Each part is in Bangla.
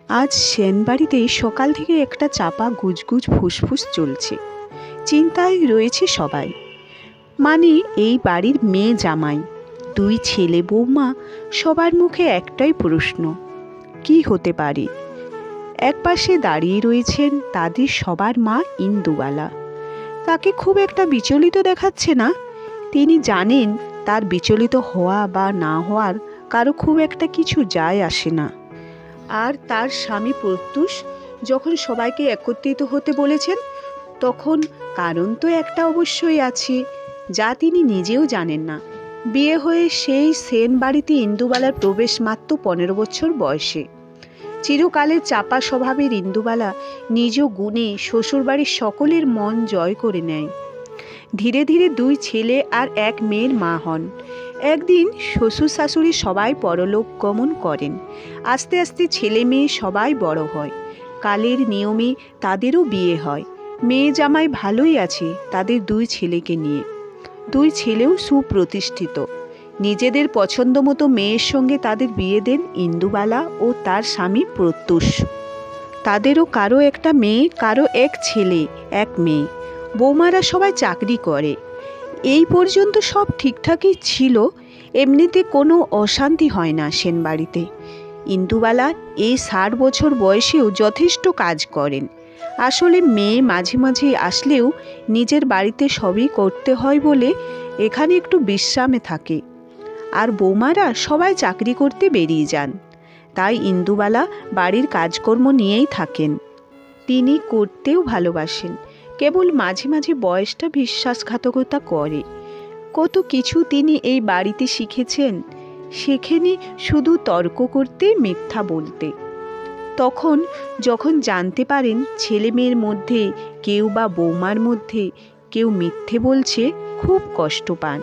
আজ সেনবাড়িতে সকাল থেকে একটা চাপা গুজগুজ ফুসফুস চলছে। চিন্তায় রয়েছে সবাই। মানে এই বাড়ির মেয়ে জামাই, দুই ছেলে বৌমা, সবার মুখে একটাই প্রশ্ন, কি হতে পারে? একপাশে দাঁড়িয়ে রয়েছেন তাদের সবার মা ইন্দুবালা। তাকে খুব একটা বিচলিত দেখাচ্ছে না। তিনি জানেন তার বিচলিত হওয়া বা না হওয়ার কারো খুব একটা কিছু যায় আসে না। আর তার স্বামী প্রত্যুষ যখন সবাইকে একত্রিত হতে বলেছেন, তখন কারণ তো একটা অবশ্যই আছে, যা তিনি নিজেও জানেন না। বিয়ে হয়ে সেই সেন বাড়িতে ইন্দুবালার প্রবেশ মাত্র 15 বছর বয়সে। চিরকালের চাপা স্বভাবের ইন্দুবালা নিজ গুণে শ্বশুরবাড়ির সকলের মন জয় করে নেয়। ধীরে ধীরে দুই ছেলে আর এক মেয়ের মা হন। একদিন শ্বশুর শাশুড়ি সবাই পরলোক গমন করেন। আস্তে আস্তে ছেলে মেয়ে সবাই বড় হয়। কালের নিয়মে তাদেরও বিয়ে হয়। মেয়ে জামাই ভালোই আছে তাদের দুই ছেলেকে নিয়ে। দুই ছেলেও সুপ্রতিষ্ঠিত। নিজেদের পছন্দ মতো মেয়ের সঙ্গে তাদের বিয়ে দেন ইন্দুবালা ও তার স্বামী প্রত্যুষ। তাদেরও কারো একটা মেয়ে, কারো এক ছেলে, এক মেয়ে। বৌমারা সবাই চাকরি করে। এই পর্যন্ত সব ঠিকঠাকই ছিল। এমনিতে কোনো অশান্তি হয় না সেনবাড়িতে। ইন্দুবালা এই 60 বছর বয়সেও যথেষ্ট কাজ করেন। আসলে মেয়ে মাঝে মাঝে আসলেও নিজের বাড়িতে সবই করতে হয় বলে এখানে একটু বিশ্রামে থাকে। আর বৌমারা সবাই চাকরি করতে বেরিয়ে যান। তাই ইন্দুবালা বাড়ির কাজকর্ম নিয়েই থাকেন। তিনি করতেও ভালোবাসেন, কেবল মাঝে মাঝে বয়সটা বিশ্বাসঘাতকতা করে। কত কিছু তিনি এই বাড়িতে শিখেছেন। শেখেনি শুধু তর্ক করতে, মিথ্যা বলতে। তখন যখন জানতে পারেন ছেলে মেয়ের মধ্যে কেউ বা বৌমার মধ্যে কেউ মিথ্যে বলছে, খুব কষ্ট পান।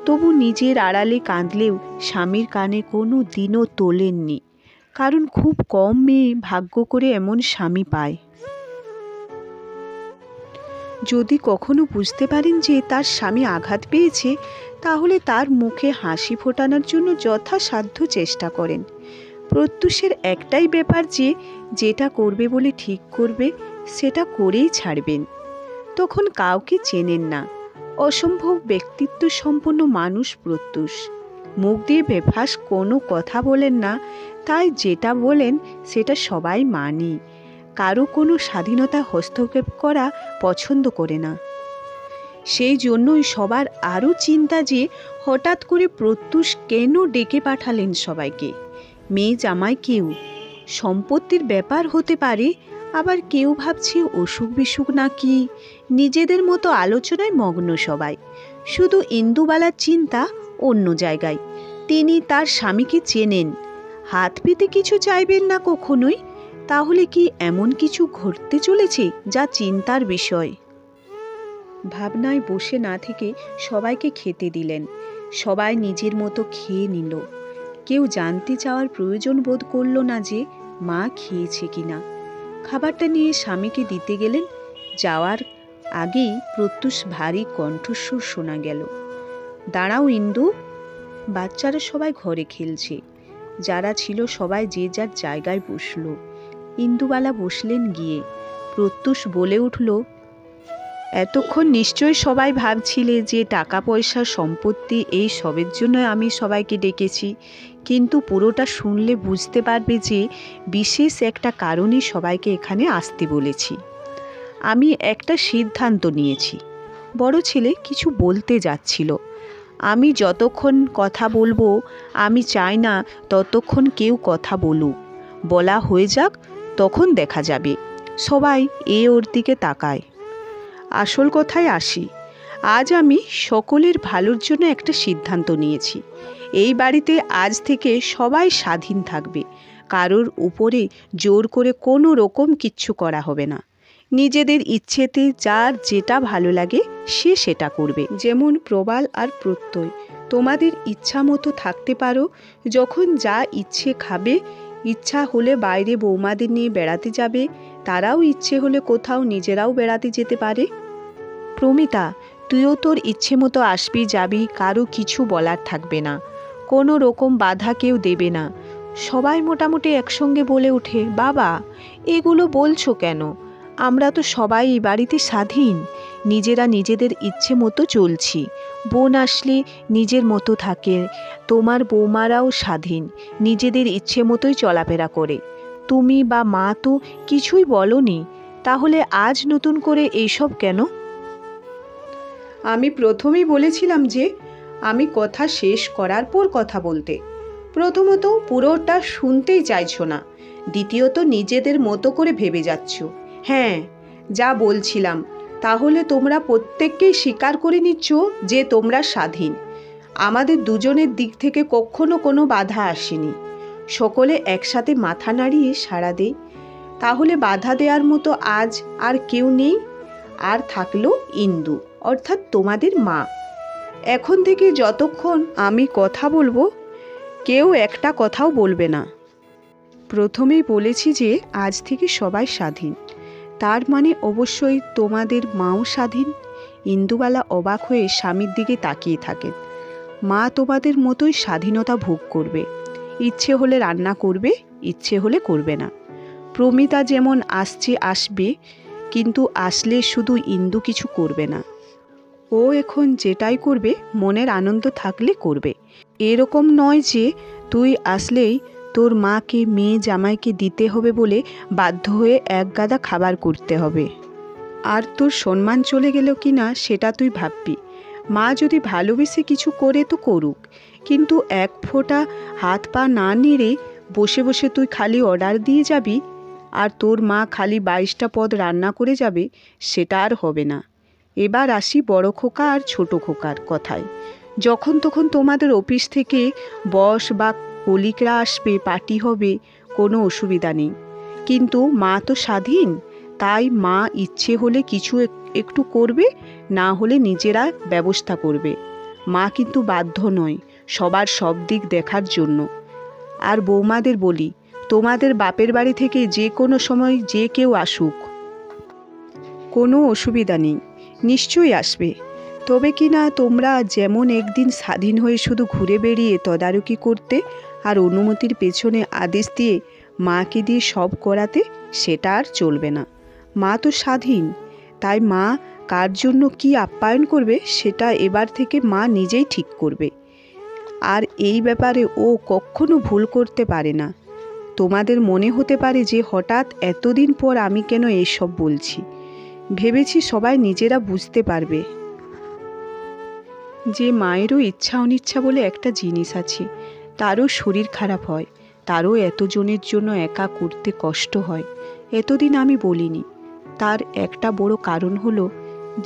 তবু নিজের আড়ালে কাঁদলেও স্বামীর কানে কোনো দিনও তোলেননি। কারণ খুব কম মেয়ে ভাগ্য করে এমন স্বামী পায়। যদি কখনো বুঝতে পারেন যে তার স্বামী আঘাত পেয়েছে, তাহলে তার মুখে হাসি ফোটানোর জন্য যথাসাধ্য চেষ্টা করেন। প্রত্যুষের একটাই ব্যাপার যে যেটা করবে বলে ঠিক করবে সেটা করেই ছাড়বেন। তখন কাউকে চেনেন না। অসম্ভব ব্যক্তিত্ব সম্পন্ন মানুষ প্রত্যুষ। মুখ দিয়ে বেফাঁস কোনো কথা বলেন না, তাই যেটা বলেন সেটা সবাই মানে। কারো কোনো স্বাধীনতা হস্তক্ষেপ করা পছন্দ করে না। সেই জন্যই সবার আরও চিন্তা যে হঠাৎ করে প্রত্যুষ কেন ডেকে পাঠালেন সবাইকে। মেয়ে জামাই কেউ সম্পত্তির ব্যাপার হতে পারে, আবার কেউ ভাবছে অসুখ বিসুখ নাকি। নিজেদের মতো আলোচনায় মগ্ন সবাই। শুধু ইন্দুবালার চিন্তা অন্য জায়গায়। তিনি তার স্বামীকে চেনেন। হাত পেতে কিছু চাইবেন না কখনোই। তাহলে কি এমন কিছু ঘটতে চলেছে যা চিন্তার বিষয়? ভাবনায় বসে না থেকে সবাইকে খেতে দিলেন। সবাই নিজের মতো খেয়ে নিল। কেউ জানতে চাওয়ার প্রয়োজন বোধ করল না যে মা খেয়েছে কিনা। খাবারটা নিয়ে স্বামীকে দিতে গেলেন। যাওয়ার আগেই প্রত্যুষ ভারী কণ্ঠস্বর শোনা গেল, দাঁড়াও ইন্দু। বাচ্চারা সবাই ঘরে খেলছে। যারা ছিল সবাই যে যার জায়গায় বসল। ইন্দুবালা বসলেন গিয়ে। প্রত্যুষ বলে উঠল, এতক্ষণ নিশ্চয়ই সবাই ভাবছিলে যে টাকা পয়সা সম্পত্তি এই সবের জন্য আমি সবাইকে ডেকেছি, কিন্তু পুরোটা শুনলে বুঝতে পারবে যে বিশেষ একটা কারণে সবাইকে এখানে আসতে বলেছি। আমি একটা সিদ্ধান্ত নিয়েছি। বড় ছেলে কিছু বলতে যাচ্ছিল। আমি যতক্ষণ কথা বলবো, আমি চাই না ততক্ষণ কেউ কথা বলুক। বলা হয়ে যাক, তখন দেখা যাবে। সবাই ওর দিকে তাকায়। আসল কথায় আসি। আজ আমি সকলের ভালোর জন্য একটা সিদ্ধান্ত নিয়েছি। এই বাড়িতে আজ থেকে সবাই স্বাধীন থাকবে। কারোর উপরে জোর করে কোনো রকম কিচ্ছু করা হবে না। নিজেদের ইচ্ছেতে যার যেটা ভালো লাগে সে সেটা করবে। যেমন প্রবাল আর প্রত্যয়, তোমাদের ইচ্ছা মতো থাকতে পারো। যখন যা ইচ্ছে খাবে, ইচ্ছা হলে বাইরে বৌমাদের নিয়ে বেড়াতে যাবে, তারাও ইচ্ছে হলে কোথাও নিজেরাও বেড়াতে যেতে পারে। প্রমিতা, তুইও তোর ইচ্ছে মতো আসবি যাবি, কারো কিছু বলার থাকবে না। কোনো রকম বাধা কেউ দেবে না। সবাই মোটামুটি একসঙ্গে বলে ওঠে, বাবা এগুলো বলছো কেন? আমরা তো সবাই এই বাড়িতে স্বাধীন, নিজেরা নিজেদের ইচ্ছে মতো চলছি। বোন আসলে নিজের মতো থাকে, তোমার বৌমারাও স্বাধীন, নিজেদের ইচ্ছে মতোই চলাফেরা করে। তুমি বা মা তো কিছুই বলনি, তাহলে আজ নতুন করে এইসব কেন? আমি প্রথমেই বলেছিলাম যে আমি কথা শেষ করার পর কথা বলতে। প্রথমত পুরোটা শুনতেই চাইছো না, দ্বিতীয়ত নিজেদের মতো করে ভেবে যাচ্ছ। হ্যাঁ, যা বলছিলাম, তাহলে তোমরা প্রত্যেককেই স্বীকার করে নিচ্ছ যে তোমরা স্বাধীন। আমাদের দুজনের দিক থেকে কখনো কোনো বাধা আসেনি। সকলে একসাথে মাথা নাড়িয়ে সাড়া দেয়। তাহলে বাধা দেওয়ার মতো আজ আর কেউ নেই। আর থাকলো ইন্দু, অর্থাৎ তোমাদের মা। এখন থেকে যতক্ষণ আমি কথা বলবো, কেউ একটা কথাও বলবে না। প্রথমেই বলেছি যে আজ থেকে সবাই স্বাধীন, তার মানে অবশ্যই তোমাদের মাও স্বাধীন। ইন্দুবালা অবাক হয়ে স্বামীর দিকে তাকিয়ে থাকেন। মা তোমাদের মতোই স্বাধীনতা ভোগ করবে, ইচ্ছে হলে রান্না করবে, ইচ্ছে হলে করবে না। প্রমিতা যেমন আসবে, কিন্তু আসলে শুধু ইন্দু কিছু করবে না। ও এখন যেটাই করবে মনের আনন্দ থাকলে করবে। এরকম নয় যে তুই আসলেই তোর মাকে মেয়ে জামাইকে দিতে হবে বলে বাধ্য হয়ে এক গাদা খাবার করতে হবে। আর তোর সম্মান চলে গেল কি না সেটা তুই ভাববি। মা যদি ভালোবেসে কিছু করে তো করুক, কিন্তু এক ফোঁটা হাত পা না নেড়ে বসে বসে তুই খালি অর্ডার দিয়ে যাবি আর তোর মা খালি 22টা পদ রান্না করে যাবে, সেটা আর হবে না। এবার আসি বড় খোকা আর ছোট খোকার কথায়। যখন তখন তোমাদের অফিস থেকে বস বা কলিগরা আসবে, পার্টি হবে, কোনো অসুবিধা নেই। কিন্তু মা তো স্বাধীন, তাই মা ইচ্ছে হলে কিছু একটু করবে, না হলে নিজেরা ব্যবস্থা করবে। মা কিন্তু বাধ্য নয় সবার সব দিক দেখার জন্য। আর বৌমাদের বলি, তোমাদের বাপের বাড়ি থেকে যে কোনো সময় যে কেউ আসুক, কোনো অসুবিধা নেই, নিশ্চয়ই আসবে। তবে কি না তোমরা যেমন একদিন স্বাধীন হয়ে শুধু ঘুরে বেড়িয়ে তদারকি করতে আর অনুমতির পেছনে আদেশ দিয়ে মাকে দিয়ে সব করাতে, সেটা আর চলবে না। মা তো স্বাধীন, তাই মা কার জন্য কি আপ্যায়ন করবে সেটা এবার থেকে মা নিজেই ঠিক করবে। আর এই ব্যাপারে ও কখনো ভুল করতে পারে না। তোমাদের মনে হতে পারে যে হঠাৎ এতদিন পর আমি কেন এসব বলছি। ভেবেছি সবাই নিজেরা বুঝতে পারবে যে মায়েরও ইচ্ছা অনিচ্ছা বলে একটা জিনিস আছে। তারও শরীর খারাপ হয়, তারও এতজনের জন্য একা করতে কষ্ট হয়। এতদিন আমি বলিনি, তার একটা বড় কারণ হলো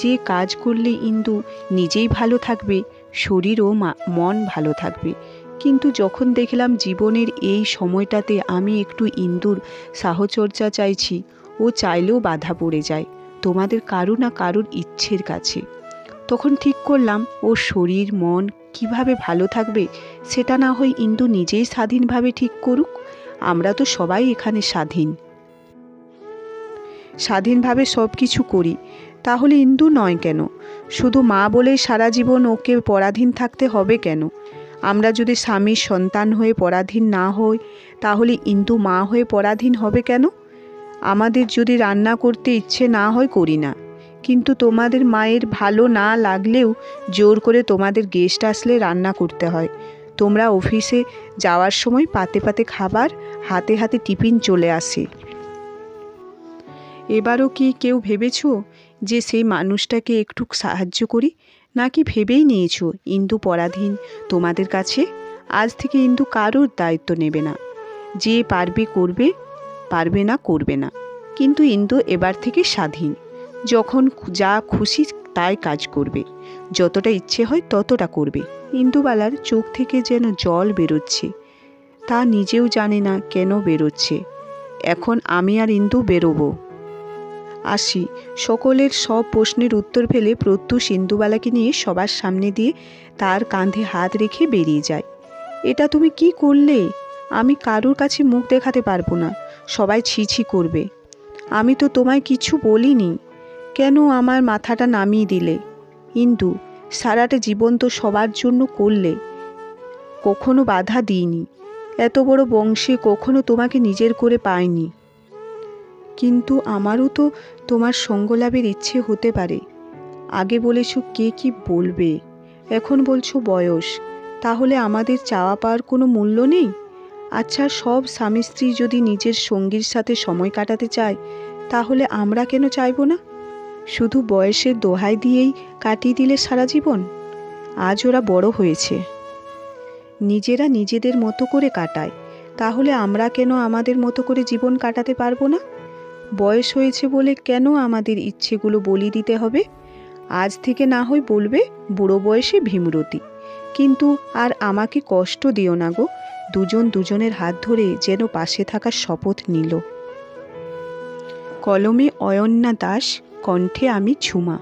যে কাজ করলে ইন্দু নিজেই ভালো থাকবে, শরীর ও মন ভালো থাকবে। কিন্তু যখন দেখলাম জীবনের এই সময়টাতে আমি একটু ইন্দুর সাহচর্যা চাইছি, ও চাইলেও বাধা পড়ে যায় তোমাদের কারো না কারোর ইচ্ছের কাছে, তখন ঠিক করলাম ওর শরীর মন কিভাবে ভালো থাকবে সেটা না হয় ইন্দু নিজেই স্বাধীনভাবে ঠিক করুক। আমরা তো সবাই এখানে স্বাধীনভাবে সব কিছু করি, তাহলে ইন্দু নয় কেন? শুধু মা বলেই সারা জীবন ওকে পরাধীন থাকতে হবে কেন? আমরা যদি স্বামীর সন্তান হয়ে পরাধীন না হই, তাহলে ইন্দু মা হয়ে পরাধীন হবে কেন? আমাদের যদি রান্না করতে ইচ্ছে না হয় করি না, কিন্তু তোমাদের মায়ের ভালো না লাগলেও জোর করে তোমাদের গেস্ট আসলে রান্না করতে হয়। তোমরা অফিসে যাওয়ার সময় পাতে পাতে খাবার, হাতে হাতে টিফিন চলে আসে। এবারও কি কেউ ভেবেছ যে সেই মানুষটাকে একটু সাহায্য করি? নাকি ভেবেই নিয়েছ ইন্দু পরাধীন তোমাদের কাছে? আজ থেকে ইন্দু কারোর দায়িত্ব নেবে না। যে পারবে করবে, পারবে না করবে না। কিন্তু ইন্দু এবার থেকে স্বাধীন, যখন যা খুশি তাই কাজ করবে, যতটা ইচ্ছে হয় ততটা করবে। ইন্দুবালার চোখ থেকে যেন জল বেরোচ্ছে, তা নিজেও জানে না কেন বেরোচ্ছে। এখন আমি আর ইন্দু বেরোবো। আসি। সকলের সব প্রশ্নের উত্তর ফেলে প্রত্যুষ ইন্দুবালাকে নিয়ে সবার সামনে দিয়ে তার কাঁধে হাত রেখে বেরিয়ে যায়। এটা তুমি কি করলে? আমি কারোর কাছে মুখ দেখাতে পারবো না, সবাই ছি ছি করবে। আমি তো তোমায় কিছু বলিনি, কেন আমার মাথাটা নামিয়ে দিলে? ইন্দু, সারাটা জীবন তো সবার জন্য করলে, কখনো বাধা দিইনি, এত বড় বংশে কখনো তোমাকে নিজের করে পাইনি। কিন্তু আমারও তো তোমার সঙ্গ লাভের ইচ্ছে হতে পারে। আগে বলেছ কে কি বলবে, এখন বলছো বয়স। তাহলে আমাদের চাওয়া পাওয়ার কোনো মূল্য নেই? আচ্ছা, সব স্বামী স্ত্রী যদি নিজের সঙ্গীর সাথে সময় কাটাতে চায়, তাহলে আমরা কেন চাইব না? শুধু বয়সের দোহাই দিয়েই কাটিয়ে দিলে সারা জীবন? আজ ওরা বড় হয়েছে, নিজেরা নিজেদের মতো করে কাটায়, তাহলে আমরা কেন আমাদের মতো করে জীবন কাটাতে পারবো না? বয়স হয়েছে বলে কেন আমাদের ইচ্ছেগুলো বলি দিতে হবে? আজ থেকে না হয় বলবে বুড়ো বয়সে ভীমরতি, কিন্তু আর আমাকে কষ্ট দিও না গো। দুজন দুজনের হাত ধরে যেন পাশে থাকার শপথ নিল। কলমে অয়ন্যা দাস, কণ্ঠে আমি ঝুমা।